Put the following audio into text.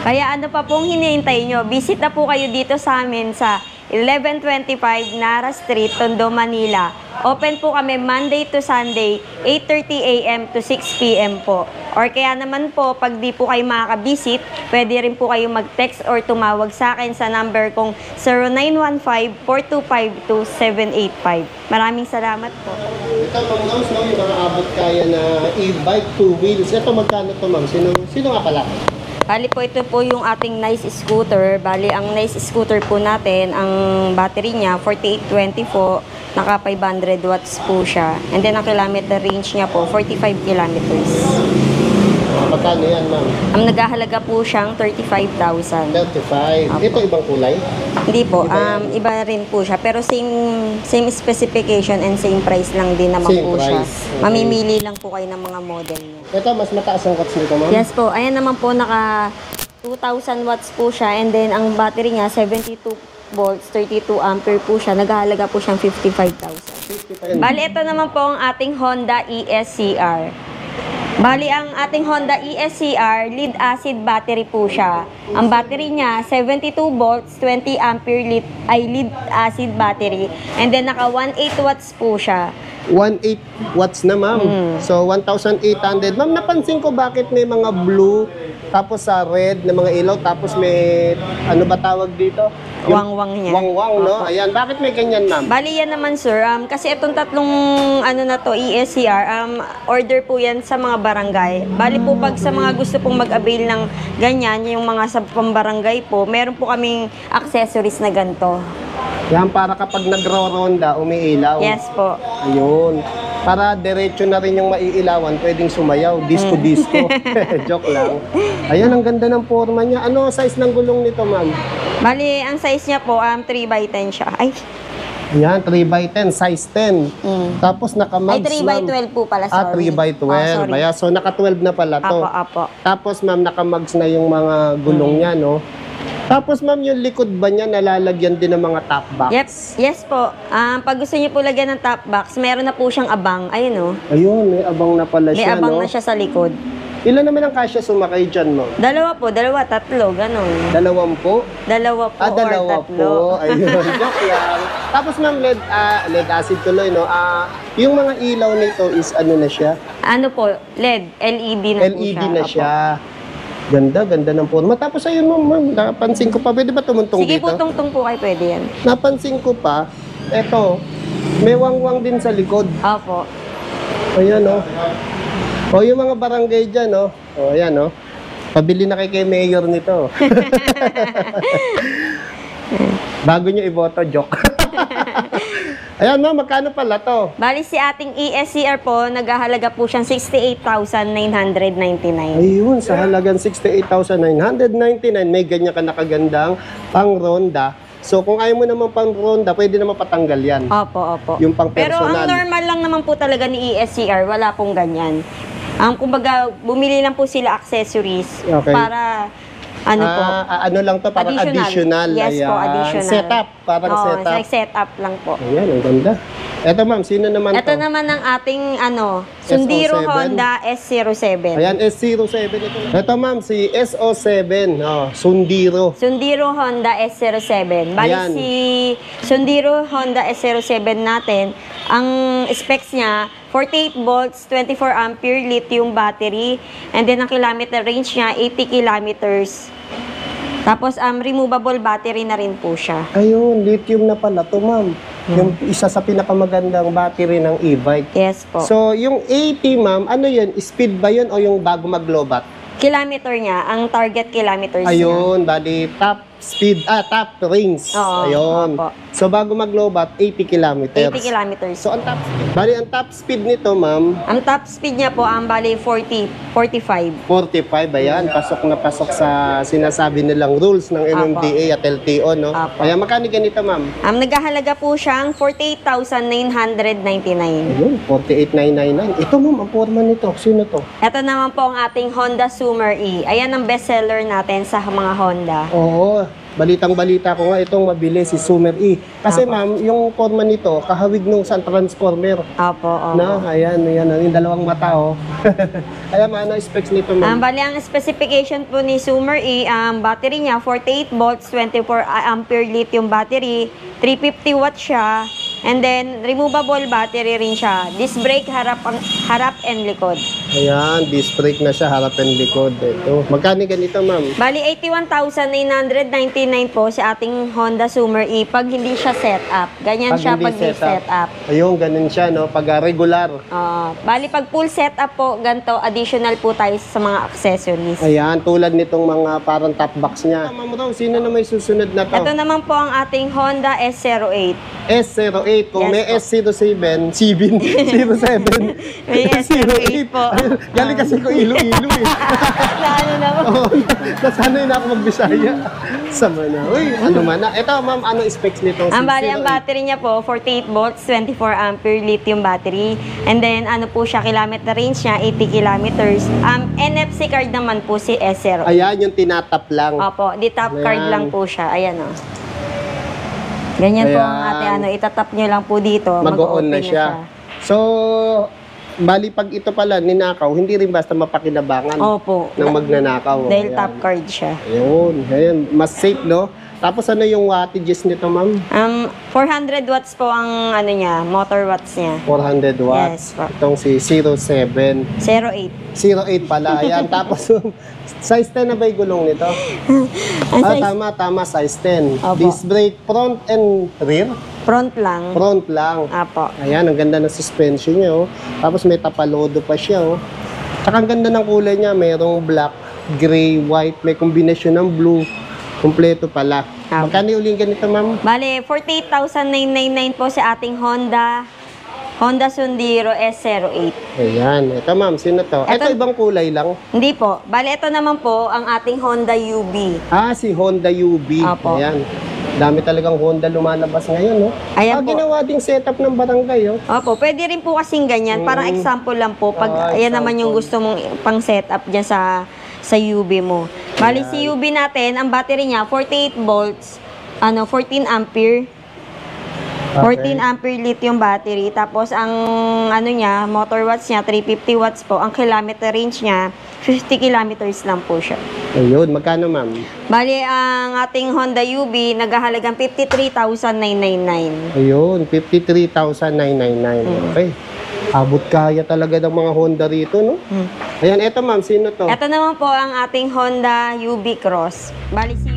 Kaya ano pa pong hinihintay nyo? Visit na po kayo dito sa amin sa 1125 Nara Street, Tondo, Manila. Open po kami Monday to Sunday, 8:30 a.m. to 6 p.m. po. Or kaya naman po, pag di po kayo makakabisit, pwede rin po kayo mag-text or tumawag sa akin sa number kong 0915-4252-785. Maraming salamat po. Ito, Ma'am Rose, no, yung nakaabot kaya na e-bike 2 wheels. Ito, magkano to, Ma'am? Sino nga pala? Bali po, ito po yung ating Nice Scooter. Bali, ang Nice Scooter po natin, ang battery niya, 4820 po, naka 500 watts po siya. And then, ang kilometer range niya po, 45 kilometers. Magkano yan, Ma'am? Ang naghahalaga po siyang 35,000. 35. Opo. Ito, ibang kulay? Hindi po, Iba iba rin po siya. Pero same specification and same price lang din naman Same po siya. price. Okay. Mamimili lang po kayo ng mga model niya. Ito, mas mataas ang watts nito, Ma'am? Yes po, ayan naman po, naka 2,000 watts po siya. And then, ang battery niya, 72 volts, 32 ampere po siya. Naghahalaga po siyang 55,000. 55. Bali, ito naman po ang ating Honda ESCR. Bali, ang ating Honda ESCR, lead acid battery po siya. Ang battery niya, 72 volts, 20 ampere lead acid battery. And then, naka 18 watts po siya. 1.8 watts na, Ma'am. So, 1,800. Ma'am, napansin ko bakit may mga blue, tapos sa red na mga ilaw, tapos may, ano ba tawag dito? Wang-wang niya. Wang-wang, no? Opo. Ayan, bakit may ganyan, Ma'am? Bali yan naman, sir. Kasi itong tatlong ano na to, ESCR, order po yan sa mga barangay. Bali po pag sa mga gusto pong mag-avail ng ganyan, yung mga sa pambarangay po, meron po kaming accessories na ganito. Yan, para kapag nagro-ronda, umiilaw. Yes po. Ayun. Para diretso na rin yung maiilawan, pwedeng sumayaw. Disco-disco. Joke lang. Ayan, ang ganda ng forma niya. Ano size ng gulong nito, Ma'am? Bali, ang size niya po, 3x10 siya. Ay, Ayan, 3x10, size 10. Tapos naka-mags, ay 3x12 po pala, Ah, sorry. 3x12. Sorry. Ayan, so naka-12 na pala to. Apo. Tapos, Ma'am, naka-mags na yung mga gulong niya, no? Tapos, Ma'am, yung likod ba niya nalalagyan din ng mga top box? Yep. Yes po. Pag gusto niyo po lagyan ng top box, meron na po siyang abang. Ayun o. Ayun, may abang na pala May siya, abang no? na siya sa likod. Ilan naman ang kasya sumakay dyan, Ma'am? Dalawa po, tatlo, ganun. 20? Dalawa po or Dalawa tatlo. po. Ayun, joke lang. Tapos, Ma'am, lead acid tuloy, no? Yung mga ilaw nito is ano na siya? Ano po, LED na po siya. LED na Opo. siya. Ganda ng forma. Tapos ayun, Ma'am, napansin ko pa. Pwede ba tumuntong Sige dito? po, tungtong po kayo, pwede yan. Napansin ko pa, eto, may wangwang din sa likod. Opo. Ayan, oh. O, yung mga barangay dyan, oh. O, ayan, oh. Pabili na kay mayor nito. Bago nyo iboto, joke. Ayan, Ma'am, magkano pala to? Bali si ating ESCR po, naghahalaga po siyang 68,999. Ayun, sa halagang 68,999, may ganyan ka nakagandang pang-ronda. So, kung ayaw mo naman pang-ronda, pwede naman patanggal yan. Opo. Yung pang Pero ang personal. normal lang naman po talaga ni ESCR, wala pong ganyan. Kumbaga, bumili lang po sila accessories Okay. para ano po. Ano lang to, parang additional. Yes po, additional. Setup, parang Oo, setup. like setup lang po. Ayan, ang ganda. Eto, Ma'am, sino naman to? Ito naman ang ating Sundiro SO7. Honda S07. Ayan, S07 ito. Ito, Ma'am, si SO7, Sundiro. Sundiro Honda S07. Bali Ayan. si Sundiro Honda S07 natin, ang specs niya, 48 volts, 24 ampere lithium battery, and then ang kilometer range niya, 80 kilometers. Tapos, removable battery na rin po siya. Ayun, lithium na pala to, Ma'am. Yung isa sa pinakamagandang battery ng e-bike. Yes po. So, yung 80, Ma'am, ano yun? Speed ba yun o yung bago mag-lobat? Kilometer niya, ang target kilometers niya. Ayun, bali top speed, top range. Oo, Ayun. opo. So, bago mag-lobat, 80 kilometers. 80 kilometers. So, ang top speed, bali, ang top speed nito, Ma'am, Ang top speed niya po, bali 45. 45, ayan, pasok na pasok sa sinasabi nilang rules ng MMDA at LTO, no? Apo. Ayan, magkano ganito, Ma'am? Naghahalaga po siyang 48,999. Ayun, 48,999. Ito, Ma'am, ang forma nito. Sino to? Ito naman po ang ating Honda Summer E. Ayan ang bestseller natin sa mga Honda. Oo. balitang-balita ko nga itong mabili si Sumer E. Kasi ma'am, yung forma nito, kahawig nung sa transformer. Opo, opo. Na, ayan, yung dalawang mata, oh. Ayan, ano specs nito, ma'am? Bali, ang specification po ni Sumer E, ang battery niya, 48 volts, 24 ampere lithium battery, 350 watts siya, and then, removable battery rin siya. Disc brake, harap and likod. Ayan, disc brake na siya, harap and likod. Ito. Magkano ganito, ma'am? Bali, 81,999 po sa ating Honda Sumer E pag hindi siya set up. Ganyan siya pag di set up. Ayun, ganun siya, no? Pag regular. Bali, pag full set up po, ganito, additional po tayo sa mga accessories. Ayan, tulad nitong mga parang top box niya. Ma'am Ro, sino na may susunod na to? Ito naman po ang ating Honda S08. S08. Kung Yes may po. S07, 07, May S08 po. Galing kasi ko Iloilo eh. Na ano na po? Oo, nasanay na ako magbisaya. Sama na. Uy, ano man na. Ito, ma'am, ano specs nitong Ang bali, ang 608? battery niya po, 48 volts, 24 ampere lithium battery. And then, ano po siya, kilometer range niya, 80 kilometers. NFC card naman po si S08. Ayan, yung tinatap lang. Opo, di top card Ayan. lang po siya. Ayan o. Ganyan po ang Ayan. ate, ano, itatap nyo lang po dito. Mag-on na siya. So, bali pag ito pala, ninakaw, hindi rin basta mapakinabangan Opo. ng magnanakaw. Dahil Ayan. top card siya. Ayun, ayan. Mas safe, no? Tapos ano yung wattages nito, ma'am? 400 watts po ang ano niya, motor watts niya. 400 watts. Yes, po. Itong si 07. 08. 08 pala. Ayan. Tapos, size 10 na ba yung gulong nito? Ang size, Tama. Size 10. Opo. Disc brake, front and rear? front lang. Front lang. Apo. Ayan, ang ganda ng suspension niya, oh. Tapos may tapalodo pa siya, oh. Tsaka ang ganda ng kulay niya. Mayroong black, gray, white. May kombinasyon ng blue. Kompleto pala. Apo. Magkano yung uling ganito, ma'am? Bale, 48,999 po sa ating Honda Sundero S08. Ayan. Ito, ma'am. Sino to? Ito ibang kulay lang. Hindi po. Bale, ito naman po ang ating Honda UB. Si Honda UB. Apo. Ayan. Dami talagang Honda lumalabas ngayon, no? Ayan po. Ginawa ding setup ng barangay, oh. Opo, pwede rin po kasing ganyan. Parang example lang po. Pag ayan naman yung gusto mong pang setup dyan sa UB mo. Bali, si UB natin, ang battery niya, 48 volts, 14 ampere. 14 ampere lithium battery. Tapos, ang ano niya, motor watts niya, 350 watts po. Ang kilometer range niya, 50 kilometers lang po siya. Ayun. Magkano, ma'am? Bali, ang ating Honda UB, naghahalagang 53,999. Ayun. 53,999. Okay. Abot kaya talaga ng mga Honda rito, no? Ayan. Eto, ma'am. Sino to? Ito naman po ang ating Honda UB Cross. Bali, si